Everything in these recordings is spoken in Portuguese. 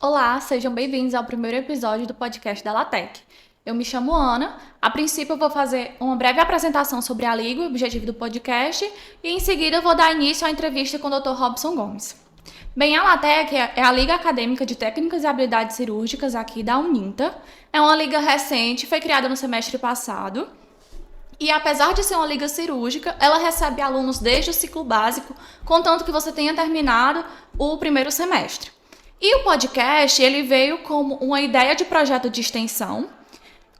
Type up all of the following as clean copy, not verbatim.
Olá, sejam bem-vindos ao primeiro episódio do podcast da LATEC. Eu me chamo Ana. A princípio, eu vou fazer uma breve apresentação sobre a Liga, o objetivo do podcast, e em seguida eu vou dar início à entrevista com o Dr. Robson Gomes. Bem, a LATEC é a Liga Acadêmica de Técnicas e Habilidades Cirúrgicas aqui da Uninta. É uma liga recente, foi criada no semestre passado. E apesar de ser uma liga cirúrgica, ela recebe alunos desde o ciclo básico, contanto que você tenha terminado o primeiro semestre. E o podcast, ele veio como uma ideia de projeto de extensão,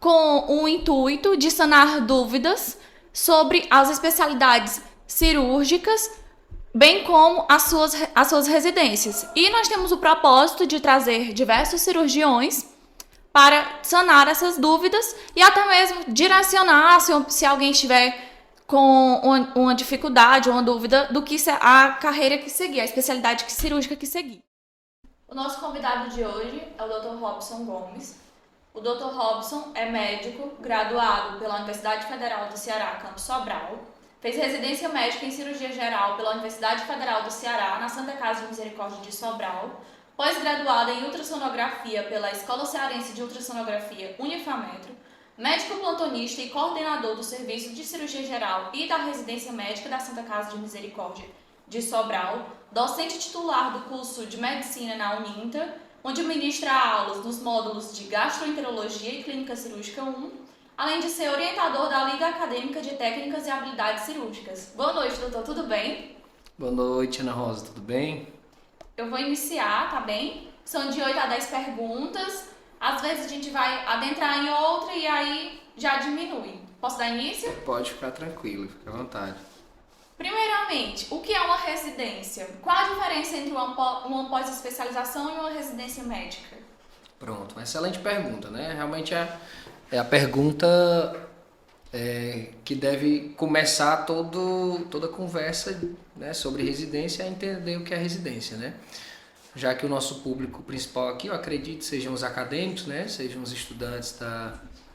com o intuito de sanar dúvidas sobre as especialidades cirúrgicas, bem como as suas residências. E nós temos o propósito de trazer diversos cirurgiões para sanar essas dúvidas e até mesmo direcionar se alguém estiver com uma dificuldade ou uma dúvida do que a carreira que seguir, a especialidade cirúrgica que seguir. O nosso convidado de hoje é o Dr. Robson Gomes. O Dr. Robson é médico, graduado pela Universidade Federal do Ceará, Campus Sobral. Fez residência médica em cirurgia geral pela Universidade Federal do Ceará, na Santa Casa de Misericórdia de Sobral. Pós-graduado em ultrassonografia pela Escola Cearense de Ultrassonografia Unifametro. Médico plantonista e coordenador do Serviço de Cirurgia Geral e da Residência Médica da Santa Casa de Misericórdia de Sobral, docente titular do curso de Medicina na Uninta, onde ministra aulas nos módulos de Gastroenterologia e Clínica Cirúrgica 1, além de ser orientador da Liga Acadêmica de Técnicas e Habilidades Cirúrgicas. Boa noite, doutor, tudo bem? Boa noite, Ana Rosa, tudo bem? Eu vou iniciar, tá bem? São de 8 a 10 perguntas, às vezes a gente vai adentrar em outra e aí já diminui. Posso dar início? Pode ficar tranquilo, fica à vontade. Primeiramente, o que é uma residência? Qual a diferença entre uma pós-especialização e uma residência médica? Pronto, uma excelente pergunta, né? Realmente é a pergunta que deve começar toda a conversa, né, sobre residência, a entender o que é residência, né? Já que o nosso público principal aqui, eu acredito, sejam os acadêmicos, né? Sejam os estudantes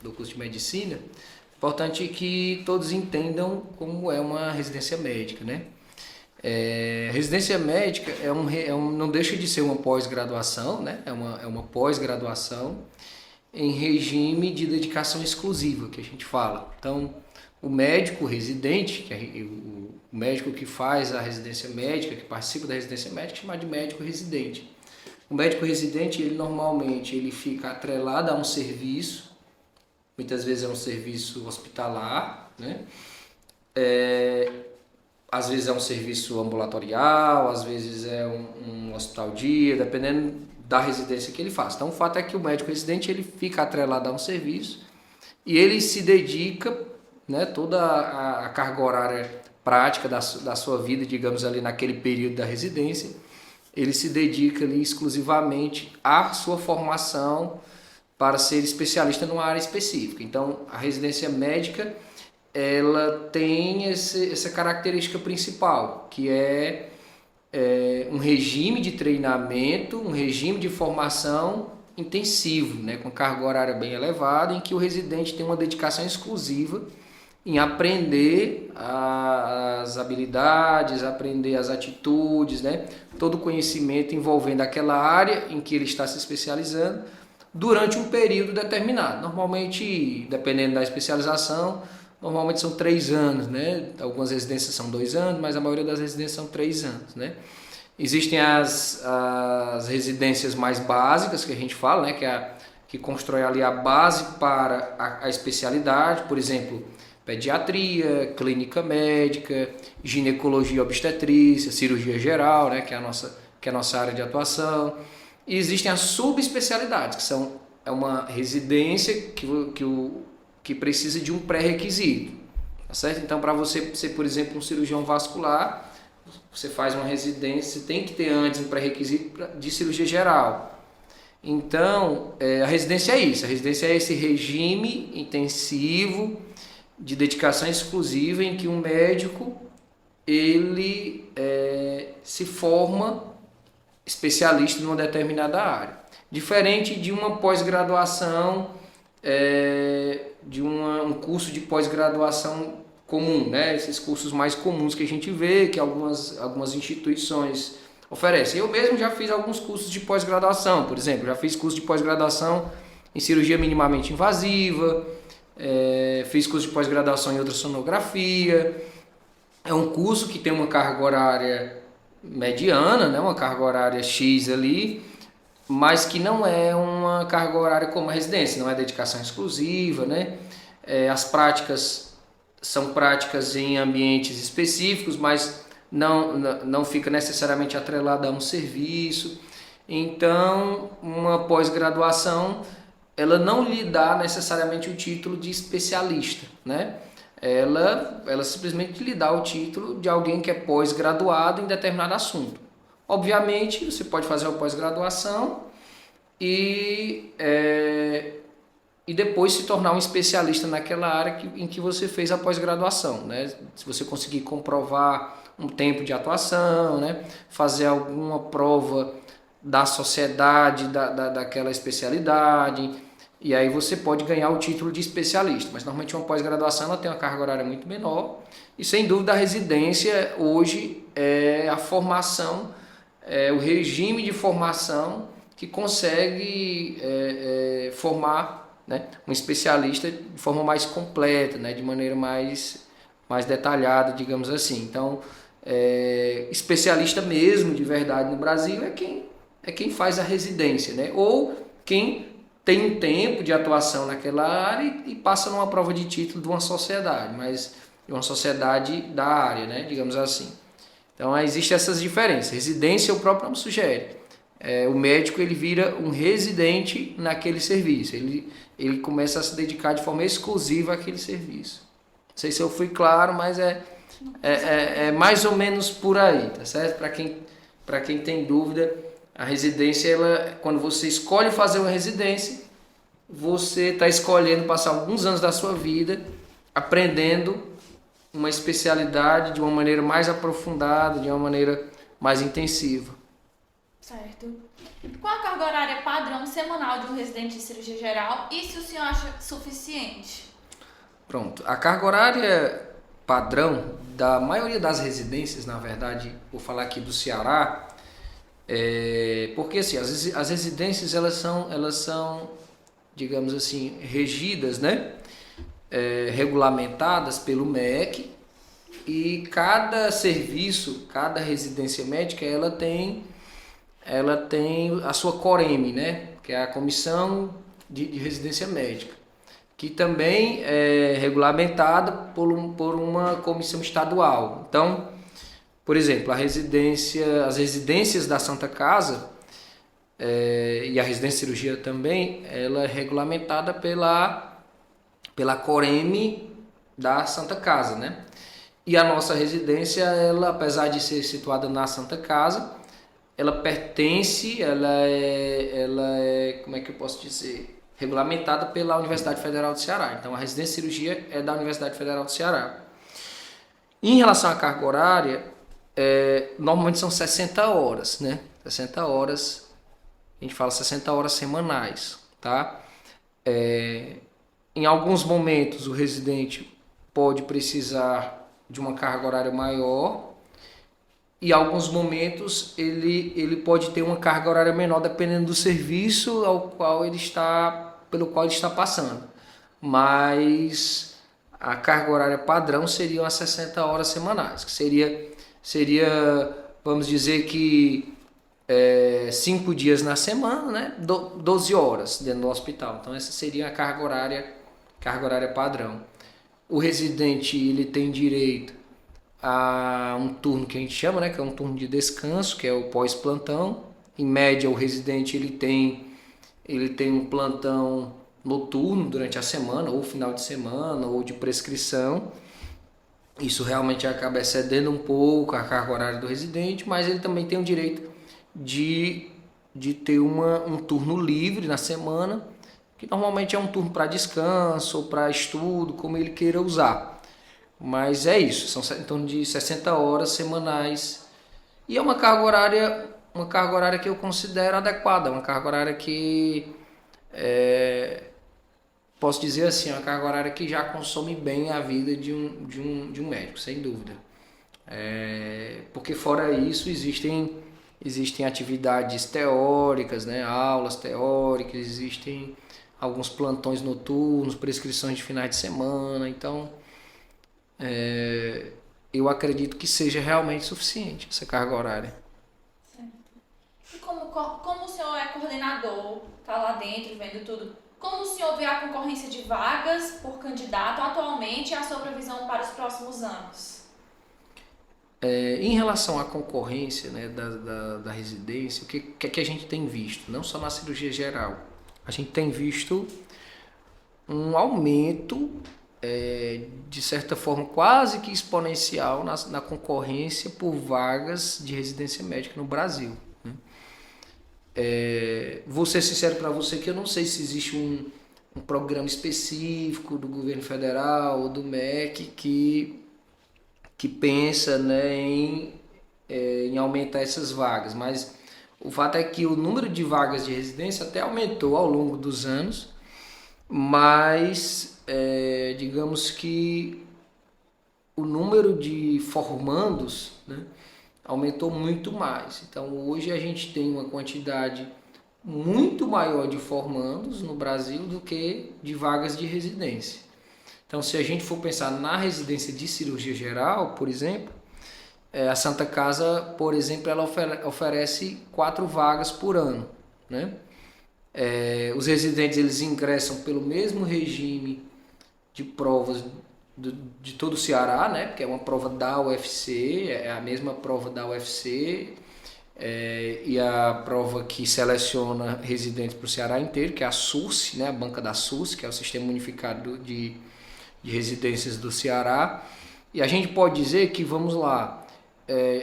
do curso de medicina. Importante que todos entendam como é uma residência médica, né? Residência médica não deixa de ser uma pós-graduação, né? É uma pós-graduação em regime de dedicação exclusiva, que a gente fala. Então, o médico residente, o médico que faz a residência médica, que participa da residência médica, é chamado de médico residente. O médico residente, ele fica atrelado a um serviço. Muitas vezes é um serviço hospitalar, né? Às vezes é um serviço ambulatorial, às vezes é um hospital-dia, dependendo da residência que ele faz. Então, o fato é que o médico residente ele fica atrelado a um serviço e ele se dedica, né, toda a carga horária prática da sua vida, digamos ali naquele período da residência, ele se dedica ali exclusivamente à sua formação para ser especialista numa área específica. Então, a residência médica, ela tem essa característica principal, que é um regime de treinamento, um regime de formação intensivo, né, com carga horária bem elevada, em que o residente tem uma dedicação exclusiva em aprender as habilidades, aprender as atitudes, né, todo o conhecimento envolvendo aquela área em que ele está se especializando, durante um período determinado. Normalmente, dependendo da especialização, normalmente são 3 anos, né? Algumas residências são 2 anos, mas a maioria das residências são 3 anos, né? Existem as residências mais básicas, que a gente fala, né? Que constrói ali a base para a especialidade, por exemplo, pediatria, clínica médica, ginecologia e obstetrícia, cirurgia geral, né? Que é a nossa área de atuação. E existem as subespecialidades, que é uma residência que precisa de um pré-requisito, tá certo? Então, para você ser, por exemplo, um cirurgião vascular, você faz uma residência, você tem que ter antes um pré-requisito de cirurgia geral. Então, a residência é isso, a residência é esse regime intensivo de dedicação exclusiva em que um médico ele se forma especialista numa determinada área. Diferente de uma pós-graduação, de um curso de pós-graduação comum, né? Esses cursos mais comuns que a gente vê, que algumas instituições oferece. Eu mesmo já fiz alguns cursos de pós-graduação, por exemplo, já fiz curso de pós-graduação em cirurgia minimamente invasiva, fiz curso de pós-graduação em ultrassonografia. É um curso que tem uma carga horária mediana, né, uma carga horária X ali, mas que não é uma carga horária como a residência, não é dedicação exclusiva, né? As práticas são práticas em ambientes específicos, mas não fica necessariamente atrelada a um serviço. Então, uma pós-graduação, ela não lhe dá necessariamente o título de especialista, né? Ela simplesmente lhe dá o título de alguém que é pós-graduado em determinado assunto. Obviamente, você pode fazer uma pós-graduação e depois se tornar um especialista naquela área em que você fez a pós-graduação, né? Se você conseguir comprovar um tempo de atuação, né? Fazer alguma prova da sociedade daquela especialidade, e aí você pode ganhar o título de especialista. Mas normalmente uma pós-graduação ela tem uma carga horária muito menor, e sem dúvida a residência hoje é a formação, o regime de formação que consegue formar, né, um especialista de forma mais completa, né, de maneira mais detalhada, digamos assim. Então, especialista mesmo, de verdade, no Brasil é quem faz a residência, né, ou quem tem um tempo de atuação naquela área e passa numa prova de título de uma sociedade, mas de uma sociedade da área, né, digamos assim. Então, existem essas diferenças. Residência, o próprio nome sugere. O médico ele vira um residente naquele serviço. Ele começa a se dedicar de forma exclusiva àquele serviço. Não sei se eu fui claro, mas é mais ou menos por aí, tá certo? Para quem tem dúvida, a residência, quando você escolhe fazer uma residência, você está escolhendo passar alguns anos da sua vida aprendendo uma especialidade de uma maneira mais aprofundada, de uma maneira mais intensiva. Certo. Qual a carga horária padrão semanal de um residente de cirurgia geral e se o senhor acha suficiente? Pronto. A carga horária padrão da maioria das residências, na verdade, vou falar aqui do Ceará, porque assim, as residências elas são, digamos assim, regidas, né? Regulamentadas pelo MEC, e cada serviço, cada residência médica, ela tem a sua COREME, né? Que é a Comissão de Residência Médica, que também é regulamentada por uma comissão estadual. Então, por exemplo, as residências da Santa Casa e a residência de cirurgia também, ela é regulamentada pela COREME da Santa Casa, né? E a nossa residência, ela, apesar de ser situada na Santa Casa, ela pertence, ela é, como é que eu posso dizer, regulamentada pela Universidade Federal do Ceará. Então, a residência de cirurgia é da Universidade Federal do Ceará. Em relação à carga horária, normalmente são 60 horas, né? 60 horas, a gente fala 60 horas semanais, tá? Em alguns momentos, o residente pode precisar de uma carga horária maior, e em alguns momentos ele pode ter uma carga horária menor, dependendo do serviço pelo qual ele está passando. Mas a carga horária padrão seriam as 60 horas semanais, que seria, vamos dizer que 5 dias na semana, né? 12 horas dentro do hospital. Então essa seria a carga horária padrão. O residente ele tem direito a um turno que a gente chama, né, que é um turno de descanso, que é o pós-plantão. Em média, o residente ele tem um plantão noturno durante a semana, ou final de semana, ou de prescrição. Isso realmente acaba excedendo um pouco a carga horária do residente, mas ele também tem o direito de ter um turno livre na semana, que normalmente é um turno para descanso ou para estudo, como ele queira usar. Mas é isso, são em torno de 60 horas semanais. E é uma carga horária que eu considero adequada, uma carga horária que, posso dizer assim, uma carga horária que já consome bem a vida de um médico, sem dúvida. Porque fora isso existem existem atividades teóricas, né, aulas teóricas, existem alguns plantões noturnos, prescrições de finais de semana. Então, eu acredito que seja realmente suficiente essa carga horária. E como o senhor é coordenador, está lá dentro vendo tudo, como o senhor vê a concorrência de vagas por candidato atualmente e a sua previsão para os próximos anos? Em relação à concorrência, né, da residência, o que a gente tem visto? Não só na cirurgia geral. A gente tem visto um aumento, de certa forma, quase que exponencial na concorrência por vagas de residência médica no Brasil. Né? Vou ser sincero para você que eu não sei se existe um programa específico do governo federal ou do MEC que pensa, né, em aumentar essas vagas, mas o fato é que o número de vagas de residência até aumentou ao longo dos anos, mas digamos que o número de formandos, né, aumentou muito mais. Então hoje a gente tem uma quantidade muito maior de formandos no Brasil do que de vagas de residência. Então, se a gente for pensar na residência de cirurgia geral, por exemplo, a Santa Casa, por exemplo, ela oferece 4 vagas por ano, né? Os residentes eles ingressam pelo mesmo regime de provas de todo o Ceará, né? Porque é uma prova da UFC, é a mesma prova da UFC, e a prova que seleciona residentes para o Ceará inteiro, que é a SURS, né? A banca da SURS, que é o Sistema Unificado de residências do Ceará. E a gente pode dizer que, vamos lá,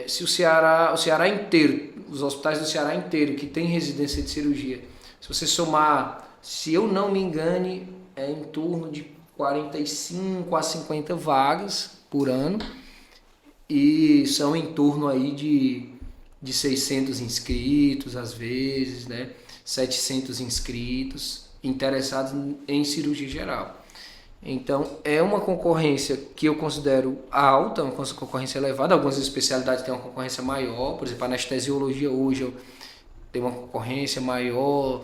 se o Ceará inteiro, os hospitais do Ceará inteiro que tem residência de cirurgia, se você somar, se eu não me engane, é em torno de 45 a 50 vagas por ano, e são em torno aí de 600 inscritos, às vezes, né? 700 inscritos interessados em cirurgia geral. Então, é uma concorrência que eu considero alta, uma concorrência elevada. Algumas especialidades têm uma concorrência maior, por exemplo, a anestesiologia hoje tem uma concorrência maior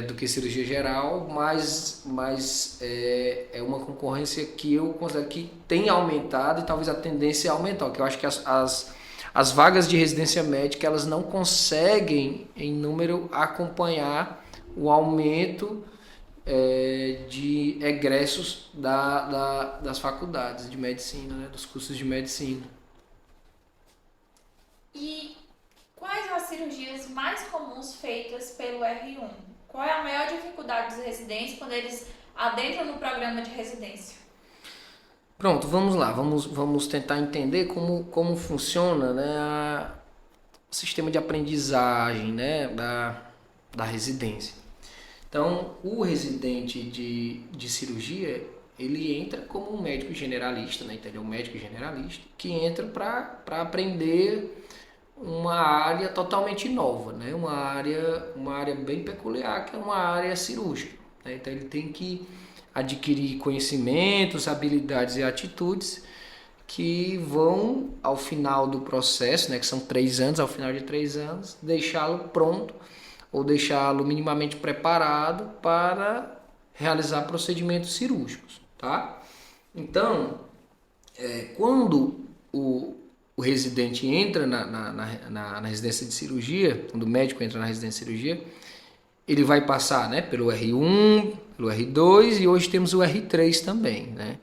do que cirurgia geral, mas é uma concorrência que eu considero que tem aumentado e talvez a tendência é aumentar, porque eu acho que as vagas de residência médica elas não conseguem, em número, acompanhar o aumento de egressos das faculdades de medicina, né, dos cursos de medicina. E quais as cirurgias mais comuns feitas pelo R1? Qual é a maior dificuldade dos residentes quando eles adentram no programa de residência? Pronto, vamos lá, vamos tentar entender como funciona, né, o sistema de aprendizagem, né, da residência. Então, o residente de cirurgia, ele entra como um médico generalista, né? Entendeu? Um médico generalista que entra para aprender uma área totalmente nova, né? Uma área bem peculiar, que é uma área cirúrgica, né? Então, ele tem que adquirir conhecimentos, habilidades e atitudes que vão, ao final do processo, né? Que são 3 anos, ao final de 3 anos, deixá-lo pronto ou deixá-lo minimamente preparado para realizar procedimentos cirúrgicos, tá? Então, quando o residente entra na residência de cirurgia, quando o médico entra na residência de cirurgia, ele vai passar, né, pelo R1, pelo R2 e hoje temos o R3 também, né?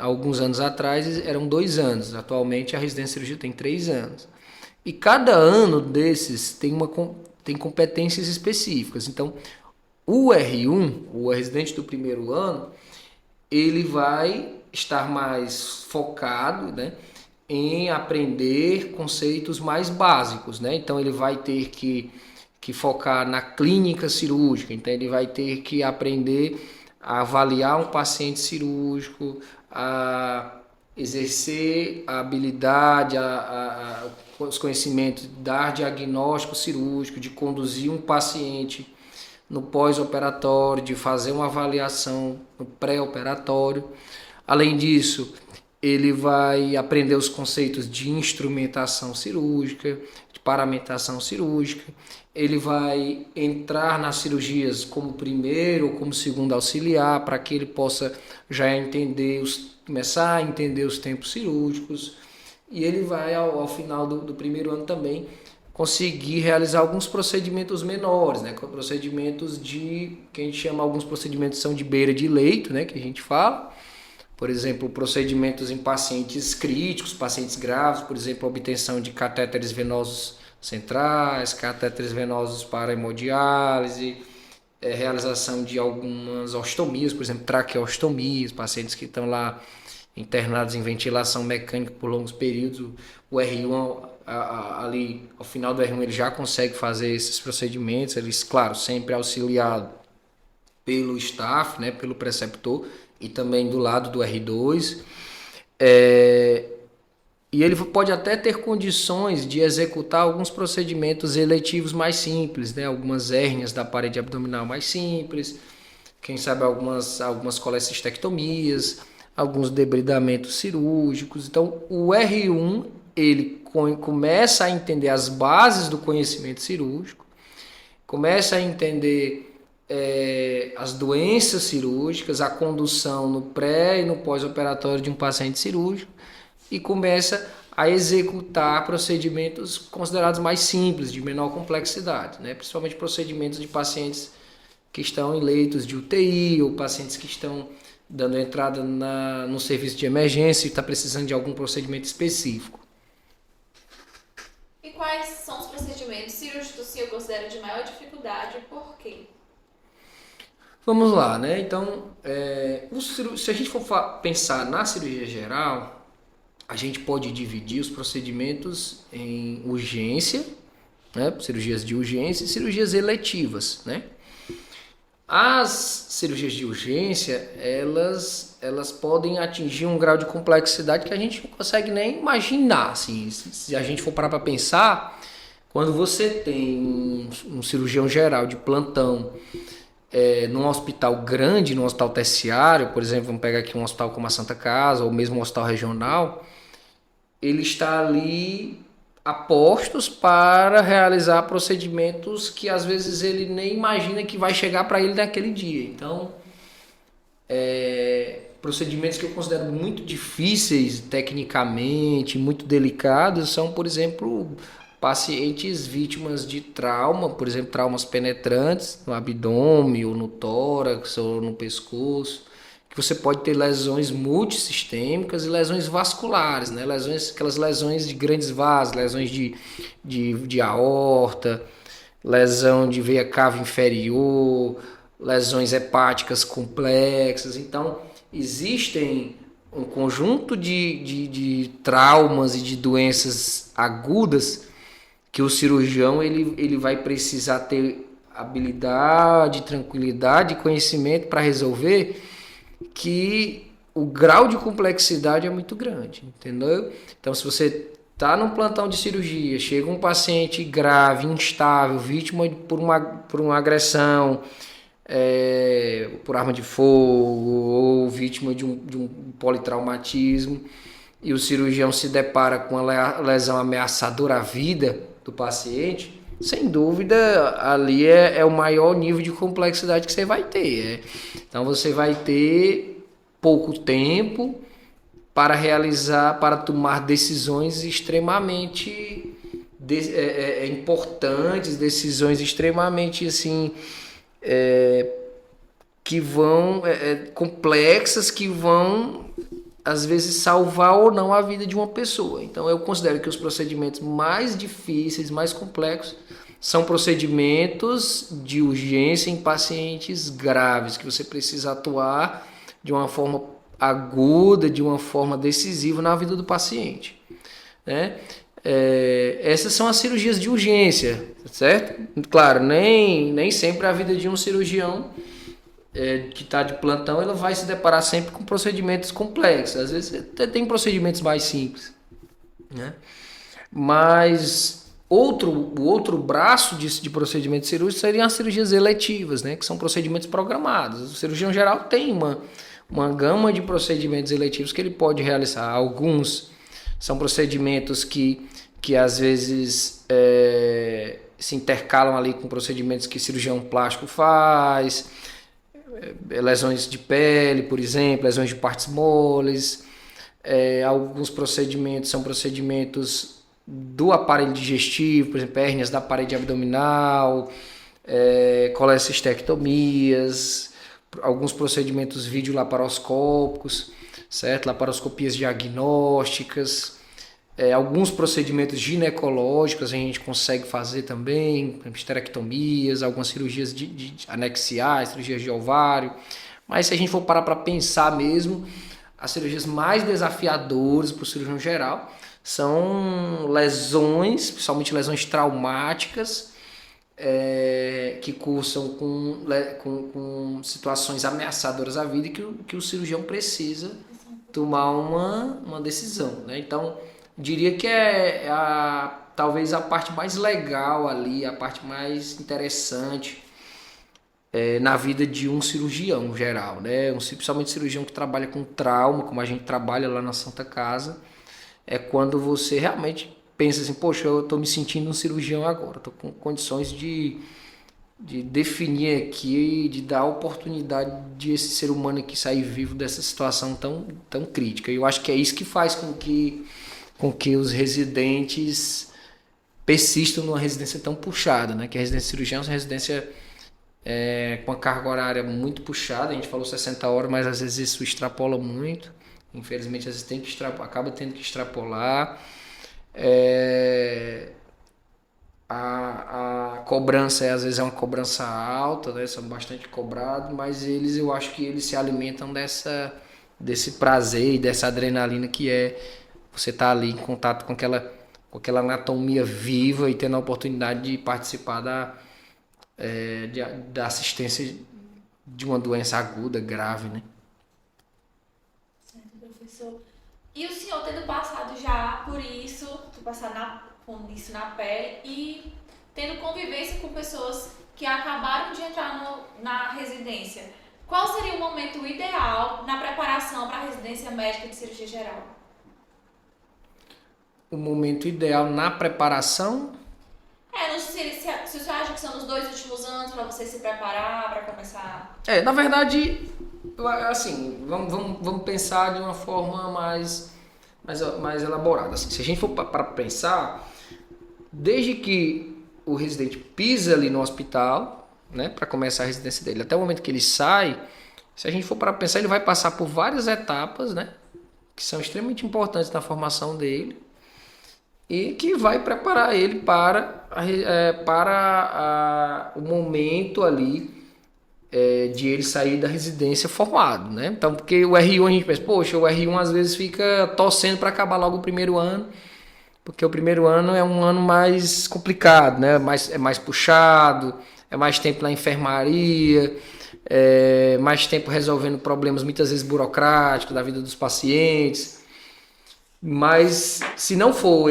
Alguns anos atrás eram 2 anos, atualmente a residência de cirurgia tem 3 anos. E cada ano desses tem competências específicas. Então, o R1, o residente do primeiro ano, ele vai estar mais focado, né, em aprender conceitos mais básicos, né? Então, ele vai ter que focar na clínica cirúrgica. Então, ele vai ter que aprender a avaliar um paciente cirúrgico, a exercer a habilidade, os conhecimentos, dar diagnóstico cirúrgico, de conduzir um paciente no pós-operatório, de fazer uma avaliação no pré-operatório. Além disso, ele vai aprender os conceitos de instrumentação cirúrgica, paramentação cirúrgica, ele vai entrar nas cirurgias como primeiro ou como segundo auxiliar, para que ele possa já começar a entender os tempos cirúrgicos, e ele vai ao final do primeiro ano também conseguir realizar alguns procedimentos menores, né? Procedimentos que a gente chama, alguns procedimentos são de beira de leito, né? Que a gente fala, por exemplo, procedimentos em pacientes críticos, pacientes graves, por exemplo, obtenção de catéteres venosos centrais, catéteres venosos para hemodiálise, realização de algumas ostomias, por exemplo, traqueostomias, pacientes que estão lá internados em ventilação mecânica por longos períodos. O R1, ali ao final do R1, ele já consegue fazer esses procedimentos, eles, claro, sempre auxiliado pelo staff, né, pelo preceptor, e também do lado do R2. E ele pode até ter condições de executar alguns procedimentos eletivos mais simples, né? Algumas hérnias da parede abdominal mais simples, quem sabe algumas colecistectomias, alguns debridamentos cirúrgicos. Então, o R1, ele começa a entender as bases do conhecimento cirúrgico, começa a entender as doenças cirúrgicas, a condução no pré e no pós-operatório de um paciente cirúrgico, e começa a executar procedimentos considerados mais simples, de menor complexidade, né? Principalmente procedimentos de pacientes que estão em leitos de UTI, ou pacientes que estão dando entrada no serviço de emergência e está precisando de algum procedimento específico. E quais são os procedimentos cirúrgicos que eu considero de maior dificuldade e por quê? Vamos lá, né? Então, se a gente for pensar na cirurgia geral, a gente pode dividir os procedimentos em urgência, né? Cirurgias de urgência e cirurgias eletivas, né? As cirurgias de urgência, elas podem atingir um grau de complexidade que a gente não consegue nem imaginar. Assim, se a gente for parar para pensar, quando você tem um cirurgião geral de plantão num hospital grande, num hospital terciário, por exemplo, vamos pegar aqui um hospital como a Santa Casa, ou mesmo um hospital regional, ele está ali a postos para realizar procedimentos que às vezes ele nem imagina que vai chegar para ele naquele dia. Então, procedimentos que eu considero muito difíceis tecnicamente, muito delicados, são, por exemplo, pacientes vítimas de trauma, por exemplo, traumas penetrantes no abdômen, ou no tórax, ou no pescoço, que você pode ter lesões multissistêmicas e lesões vasculares, né? Aquelas lesões de grandes vasos, lesões de aorta, lesão de veia cava inferior, lesões hepáticas complexas. Então, existem um conjunto de traumas e de doenças agudas que o cirurgião ele vai precisar ter habilidade, tranquilidade e conhecimento para resolver, que o grau de complexidade é muito grande, entendeu? Então, se você está num plantão de cirurgia, chega um paciente grave, instável, vítima por uma agressão, por arma de fogo, ou vítima de um politraumatismo, e o cirurgião se depara com uma lesão ameaçadora à vida do paciente, sem dúvida, ali é o maior nível de complexidade que você vai ter. Então, você vai ter pouco tempo para tomar decisões extremamente importantes, decisões extremamente assim, que vão complexas, que vão às vezes salvar ou não a vida de uma pessoa. Então eu considero que os procedimentos mais difíceis, mais complexos, são procedimentos de urgência em pacientes graves, que você precisa atuar de uma forma aguda, de uma forma decisiva na vida do paciente, né? Essas são as cirurgias de urgência, certo? Claro, nem sempre a vida de um cirurgião que está de plantão, ela vai se deparar sempre com procedimentos complexos. Às vezes até tem procedimentos mais simples, né? Mas o outro braço de procedimentos cirúrgicos seriam as cirurgias eletivas, né? Que são procedimentos programados. O cirurgião geral tem uma gama de procedimentos eletivos que ele pode realizar. Alguns são procedimentos que que às vezes se intercalam ali com procedimentos que cirurgião plástico faz, lesões de pele, por exemplo, lesões de partes moles. Alguns procedimentos são procedimentos do aparelho digestivo, por exemplo, hérnias da parede abdominal, colecistectomias, alguns procedimentos videolaparoscópicos, certo? Laparoscopias diagnósticas, alguns procedimentos ginecológicos a gente consegue fazer também, esterectomias, algumas cirurgias de anexiais, cirurgias de ovário. Mas se a gente for parar para pensar mesmo, as cirurgias mais desafiadoras para o cirurgião geral são lesões, principalmente lesões traumáticas, que cursam com situações ameaçadoras à vida e que o cirurgião precisa tomar uma decisão, né? Então, diria que talvez a parte mais legal ali, a parte mais interessante na vida de um cirurgião geral, né? Principalmente cirurgião que trabalha com trauma, como a gente trabalha lá na Santa Casa, é quando você realmente pensa assim, poxa, eu estou me sentindo um cirurgião agora, estou com condições de definir aqui, de dar a oportunidade de esse ser humano aqui sair vivo dessa situação tão crítica. E eu acho que é isso que faz com que os residentes persistam numa residência tão puxada, né? Que a residência de cirurgião é uma residência com a carga horária muito puxada, a gente falou 60 horas, mas às vezes isso extrapola muito, infelizmente às vezes acaba tendo que extrapolar. A cobrança às vezes é uma cobrança alta, né? São bastante cobrados, mas eu acho que eles se alimentam desse prazer e dessa adrenalina que você estar ali em contato com aquela anatomia viva e tendo a oportunidade de participar da assistência de uma doença aguda, grave, né? Certo, professor. E o senhor tendo passado já por isso, com isso na pele e tendo convivência com pessoas que acabaram de entrar na residência, qual seria o momento ideal na preparação para a residência médica de cirurgia geral? O momento ideal na preparação? Não sei se o senhor acha que são os 2 últimos anos para você se preparar, para começar... Na verdade, assim, vamos pensar de uma forma mais elaborada. Assim, se a gente for para pensar, desde que o residente pisa ali no hospital, né, para começar a residência dele, até o momento que ele sai, se a gente for para pensar, ele vai passar por várias etapas, né, que são extremamente importantes na formação dele e que vai preparar ele para o momento ali de ele sair da residência formado, né? Então, porque o R1 a gente pensa, poxa, o R1 às vezes fica torcendo para acabar logo o primeiro ano, porque o primeiro ano é um ano mais complicado, né? É mais puxado, é mais tempo na enfermaria, mais tempo resolvendo problemas muitas vezes burocráticos da vida dos pacientes. Mas se não for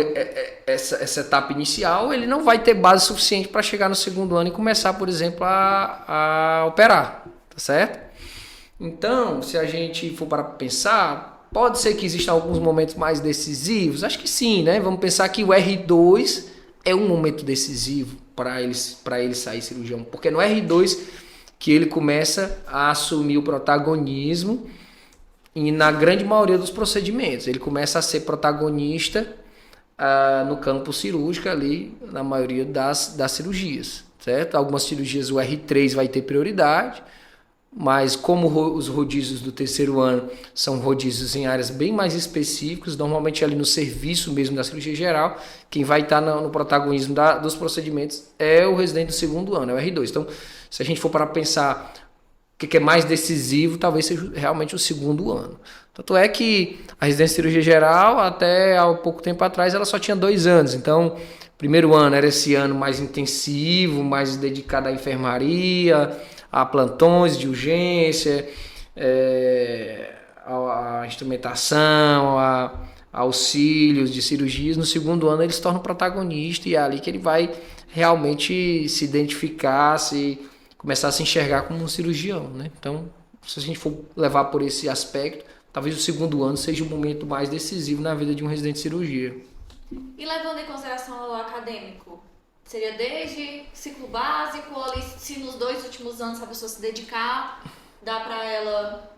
essa etapa inicial, ele não vai ter base suficiente para chegar no segundo ano e começar, por exemplo, a operar, tá certo? Então, se a gente for para pensar, pode ser que existam alguns momentos mais decisivos? Acho que sim, né? Vamos pensar que o R2 é um momento decisivo para ele sair cirurgião, porque no R2 que ele começa a assumir o protagonismo e na grande maioria dos procedimentos. Ele começa a ser protagonista no campo cirúrgico ali, na maioria das cirurgias, certo? Algumas cirurgias o R3 vai ter prioridade, mas como os rodízios do terceiro ano são rodízios em áreas bem mais específicas, normalmente ali no serviço mesmo da cirurgia geral, quem vai estar no protagonismo dos procedimentos é o residente do segundo ano, é o R2. Então, se a gente for para pensar o que é mais decisivo, talvez seja realmente o segundo ano. Tanto é que a residência de cirurgia geral, até há pouco tempo atrás, ela só tinha 2 anos. Então, o primeiro ano era esse ano mais intensivo, mais dedicado à enfermaria, a plantões de urgência, a instrumentação, a auxílios de cirurgias. No segundo ano ele se torna protagonista e é ali que ele vai realmente se identificar, começar a se enxergar como um cirurgião, né? Então, se a gente for levar por esse aspecto, talvez o segundo ano seja o momento mais decisivo na vida de um residente de cirurgia. E levando em consideração o acadêmico, seria desde ciclo básico, ou ali, se nos 2 últimos anos a pessoa se dedicar, dá pra ela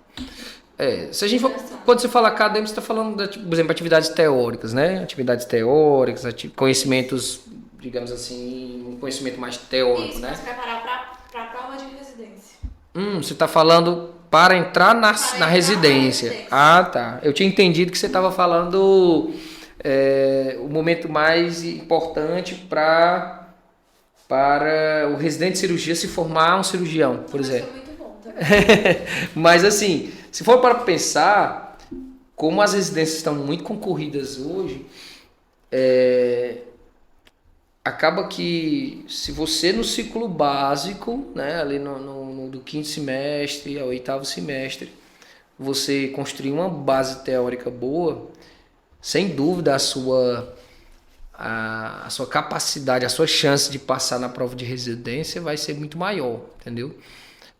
Se a gente for, ingressar? quando você fala acadêmico, você está falando, por exemplo, atividades teóricas, né? Atividades teóricas, conhecimentos, digamos assim, um conhecimento mais teórico, Isso, pra né? se preparar pra prova de residência. Você está falando para entrar na Para entrar na residência. residência. Ah, tá. Eu tinha entendido que você estava falando o momento mais importante para o residente de cirurgia se formar um cirurgião, por Mas foi exemplo. muito bom, tá? Mas assim, se for para pensar, como as residências estão muito concorridas hoje, acaba que se você no ciclo básico, né, ali do quinto semestre ao oitavo semestre, você construir uma base teórica boa, sem dúvida a sua capacidade, a sua chance de passar na prova de residência vai ser muito maior, entendeu?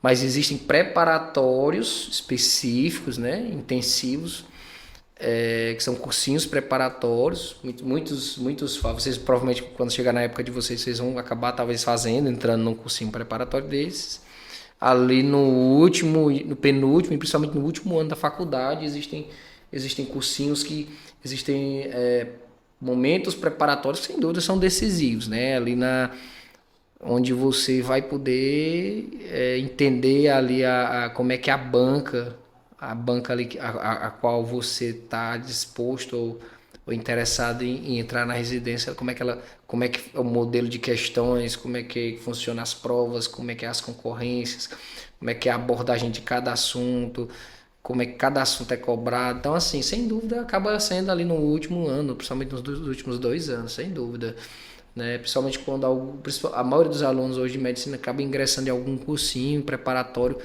Mas existem preparatórios específicos, né, intensivos, que são cursinhos preparatórios. Muitos, vocês provavelmente quando chegar na época de vocês vão acabar talvez entrando num cursinho preparatório desses. Ali no último, no penúltimo e principalmente no último ano da faculdade existem cursinhos que existem momentos preparatórios que sem dúvida são decisivos, né? Ali onde você vai poder entender ali como é que a banca ali a qual você está disposto ou interessado em entrar na residência, como é que é o modelo de questões, como é que funciona as provas, como é que é as concorrências, como é que é a abordagem de cada assunto, como é que cada assunto é cobrado. Então, assim, sem dúvida, acaba sendo ali no último ano, principalmente nos últimos 2 anos, sem dúvida. Né? Principalmente quando a maioria dos alunos hoje de medicina acaba ingressando em algum cursinho preparatório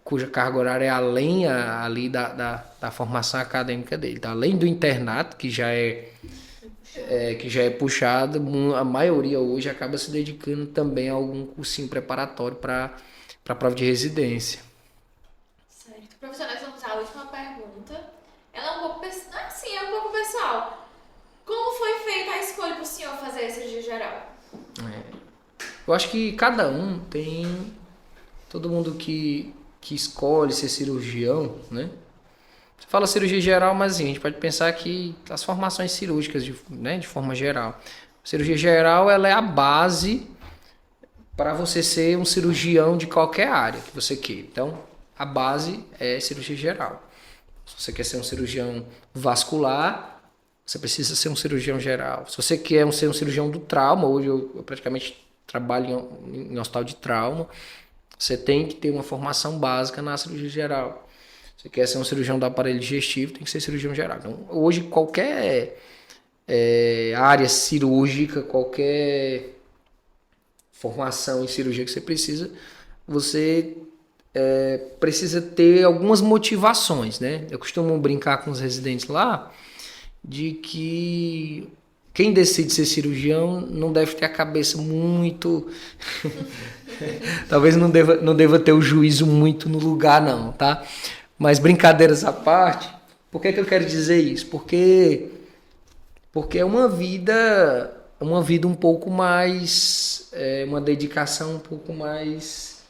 cuja carga horária é além ali da formação acadêmica dele, tá? Além do internato, que já é puxado, a maioria hoje acaba se dedicando também a algum cursinho preparatório para a prova de residência. Certo. Professor, nós vamos à última pergunta. Ela é um pouco, é um pouco pessoal. Como foi feita a escolha para o senhor fazer a cirurgia geral? Eu acho que cada um tem... Todo mundo que escolhe ser cirurgião, né? Você fala cirurgia geral, mas assim, a gente pode pensar que as formações cirúrgicas, de forma geral. A cirurgia geral, ela é a base para você ser um cirurgião de qualquer área que você queira. Então, a base é cirurgia geral. Se você quer ser um cirurgião vascular, você precisa ser um cirurgião geral. Se você quer ser um cirurgião do trauma, hoje eu praticamente trabalho em hospital de trauma, você tem que ter uma formação básica na cirurgia geral. Se você quer ser um cirurgião do aparelho digestivo, tem que ser cirurgião geral. Então, hoje, qualquer área cirúrgica, qualquer formação em cirurgia que você precisa precisa ter algumas motivações, né? Eu costumo brincar com os residentes lá de que quem decide ser cirurgião não deve ter a cabeça muito... Talvez não deva ter o juízo muito no lugar, não, tá? Mas brincadeiras à parte, por que eu quero dizer isso? Porque é uma vida um pouco mais... uma dedicação um pouco mais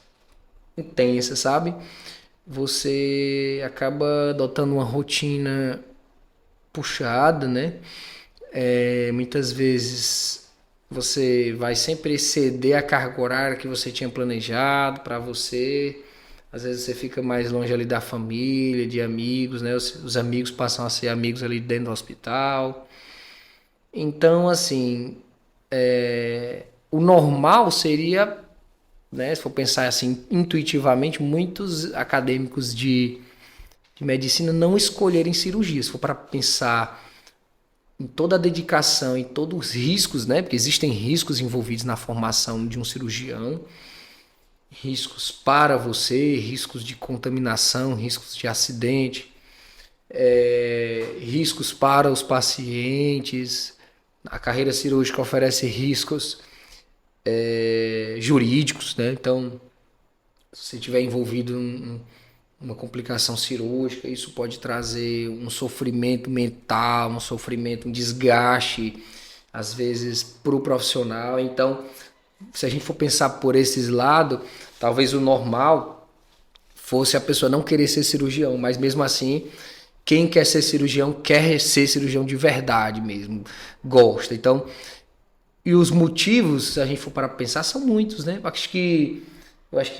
intensa, sabe? Você acaba adotando uma rotina puxada, né? Muitas vezes você vai sempre exceder a carga horária que você tinha planejado para você. Às vezes você fica mais longe ali da família, de amigos, né? Os amigos passam a ser amigos ali dentro do hospital. Então, assim, o normal seria, né, se for pensar assim intuitivamente, muitos acadêmicos de medicina não escolherem cirurgia. Se for para pensar em toda a dedicação, em todos os riscos, né? Porque existem riscos envolvidos na formação de um cirurgião, riscos para você, riscos de contaminação, riscos de acidente, riscos para os pacientes. A carreira cirúrgica oferece riscos jurídicos, né? Então, se você estiver envolvido uma complicação cirúrgica, isso pode trazer um sofrimento mental, um sofrimento, um desgaste, às vezes, para o profissional. Então, se a gente for pensar por esses lados, talvez o normal fosse a pessoa não querer ser cirurgião, mas mesmo assim, quem quer ser cirurgião quer ser cirurgião de verdade mesmo, gosta. Então, e os motivos, se a gente for para pensar, são muitos, né? Eu acho que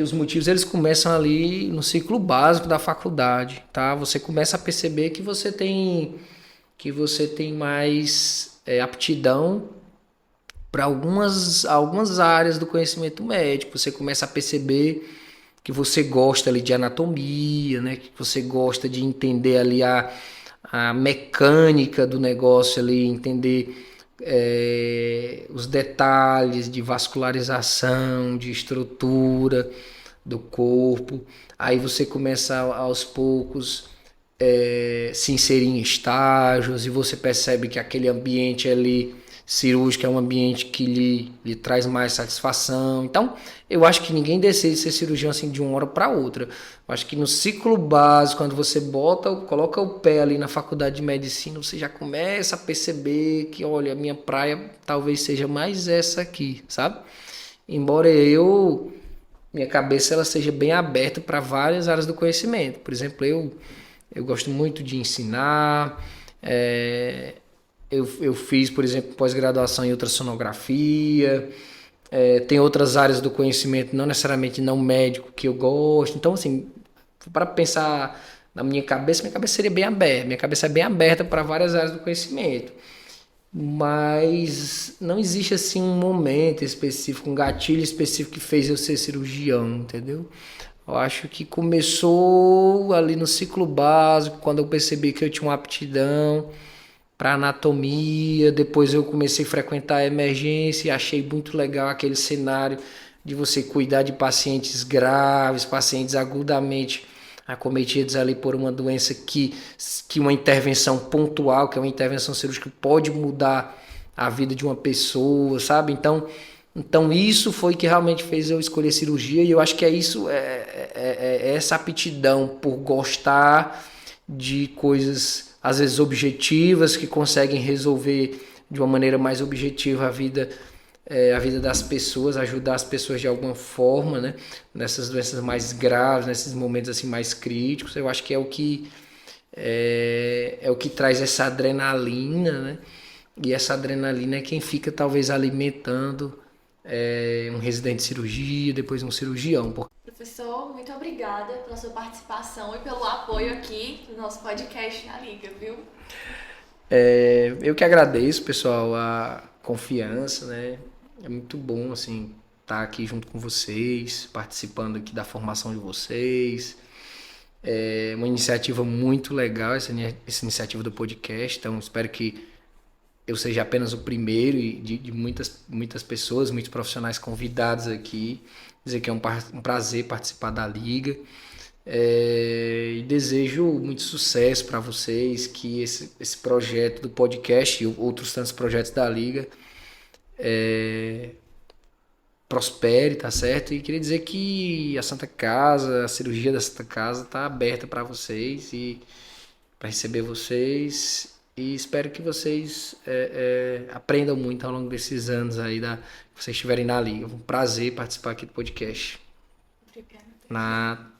os motivos eles começam ali no ciclo básico da faculdade, tá? Você começa a perceber que você tem mais aptidão para algumas áreas do conhecimento médico. Você começa a perceber que você gosta ali de anatomia, né? Que você gosta de entender ali a mecânica do negócio ali, entender os detalhes de vascularização, de estrutura do corpo. Aí você começa aos poucos se inserir em estágios e você percebe que aquele ambiente ali cirúrgico é um ambiente que lhe traz mais satisfação. Então, eu acho que ninguém decide ser cirurgião assim de uma hora para outra. Eu acho que no ciclo básico, quando você coloca o pé ali na faculdade de medicina, você já começa a perceber que, olha, a minha praia talvez seja mais essa aqui, sabe? Embora minha cabeça ela seja bem aberta para várias áreas do conhecimento. Por exemplo, eu gosto muito de ensinar, eu fiz, por exemplo, pós-graduação em ultrassonografia, tem outras áreas do conhecimento, não necessariamente não médico, que eu gosto. Então, assim, para pensar na minha cabeça seria bem aberta. Minha cabeça é bem aberta para várias áreas do conhecimento. Mas não existe, assim, um momento específico, um gatilho específico que fez eu ser cirurgião, entendeu? Eu acho que começou ali no ciclo básico, quando eu percebi que eu tinha uma aptidão para anatomia. Depois eu comecei a frequentar a emergência e achei muito legal aquele cenário de você cuidar de pacientes graves, pacientes agudamente acometidos ali por uma doença que uma intervenção pontual, que é uma intervenção cirúrgica, pode mudar a vida de uma pessoa, sabe? Então isso foi que realmente fez eu escolher cirurgia, e eu acho que é essa aptidão por gostar de coisas às vezes objetivas, que conseguem resolver de uma maneira mais objetiva a vida das pessoas, ajudar as pessoas de alguma forma, né? Nessas doenças mais graves, nesses momentos assim mais críticos. Eu acho que é o que traz essa adrenalina, né? E essa adrenalina é quem fica talvez alimentando um residente de cirurgia, depois um cirurgião. Professor, muito obrigada pela sua participação e pelo apoio aqui no nosso podcast na Liga, viu? Eu que agradeço, pessoal, a confiança, né? É muito bom, assim, estar aqui junto com vocês, participando aqui da formação de vocês. É uma iniciativa muito legal, essa iniciativa do podcast, então espero que eu seja apenas o primeiro de muitas pessoas, muitos profissionais convidados aqui. Dizer que é um prazer participar da Liga. E desejo muito sucesso para vocês, que esse projeto do podcast e outros tantos projetos da Liga prospere, tá certo? E queria dizer que a Santa Casa, a cirurgia da Santa Casa está aberta para vocês e para receber vocês. E espero que vocês aprendam muito ao longo desses anos aí que vocês estiverem na Liga. É um prazer participar aqui do podcast. Obrigada. Na